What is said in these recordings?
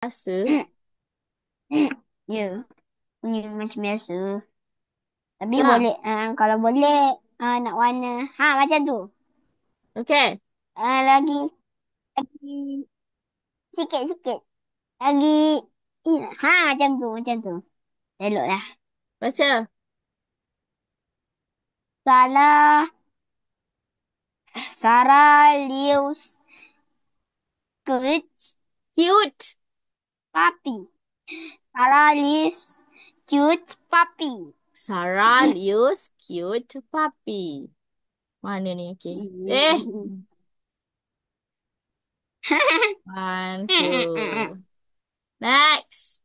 Biasa. Ya, punya macam biasa. Tapi Dah. boleh, kalau boleh nak warna. Macam tu. Okey. Lagi sikit-sikit. Lagi, macam tu. Elok lah. Baca. Salah, Sarah Lewis cute Cute. puppy. Sarah Lewis cute puppy. Sarah Liu's cute puppy. Mana ni? Okey. One, two. Next.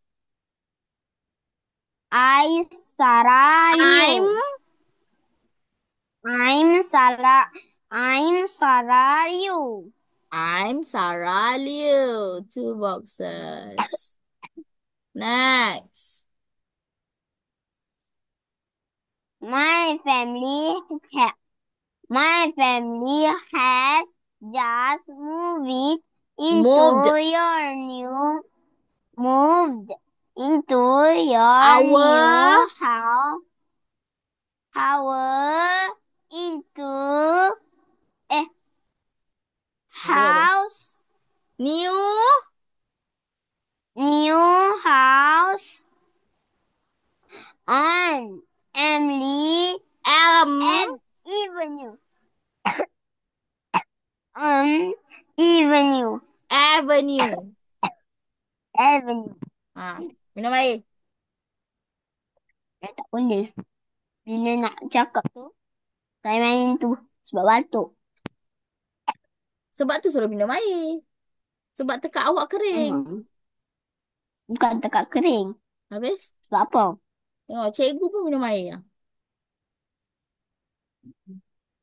Sarah I'm Liu. I'm Sarah. I'm Sarah Liu. I'm Sarah Liu. Two boxes. Next. My family ha- my family has just Moved moved into your our new house. Our into eh apa tu? house New new house on Emily Elm and Avenue. Avenue. Avenue. Avenue. Minum air. Tak boleh. Bila nak cakap tu, saya main tu sebab batuk. Sebab tu suruh minum air. Sebab tekak awak kering. Bukan tekak kering. Habis? Sebab apa? Tengok, cikgu pun minum air.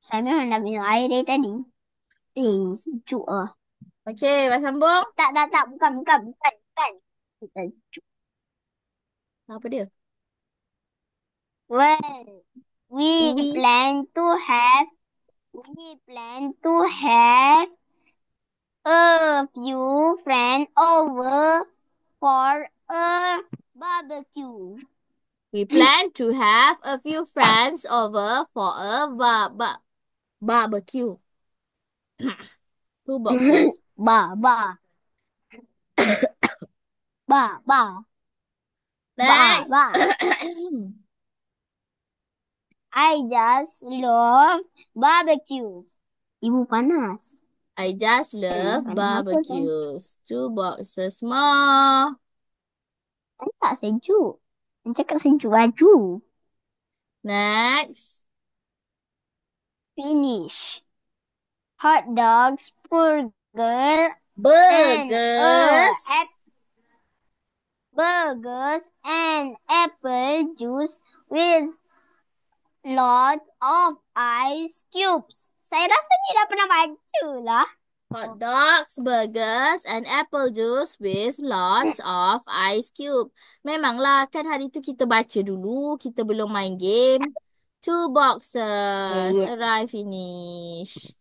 Saya memang dah minum air dari tadi. Sejuk lah. Okey, Abang sambung. Tak. Bukan. Sejuk. Apa dia? Well, we We plan to have we plan to have a few friends over for a barbecue. we plan to have a few friends over for a barbecue. Two boxes. Ba, ba, ba, ba, Next. ba. I just love barbecues. Ibu panas. I just love Panas apa kan? barbecues. Two boxes more. Tak sejuk. Saya cakap sejuk baju. Next. Finish. Hot dogs, burger, and Burgers. burgers and apple juice with lots of ice cubes. Saya rasa ni dah pernah baca lah. Hot dogs, burgers, and apple juice with lots of ice cube. Memanglah, kan hari tu kita baca dulu. Kita belum main game. Two boxes. Arrive, finish.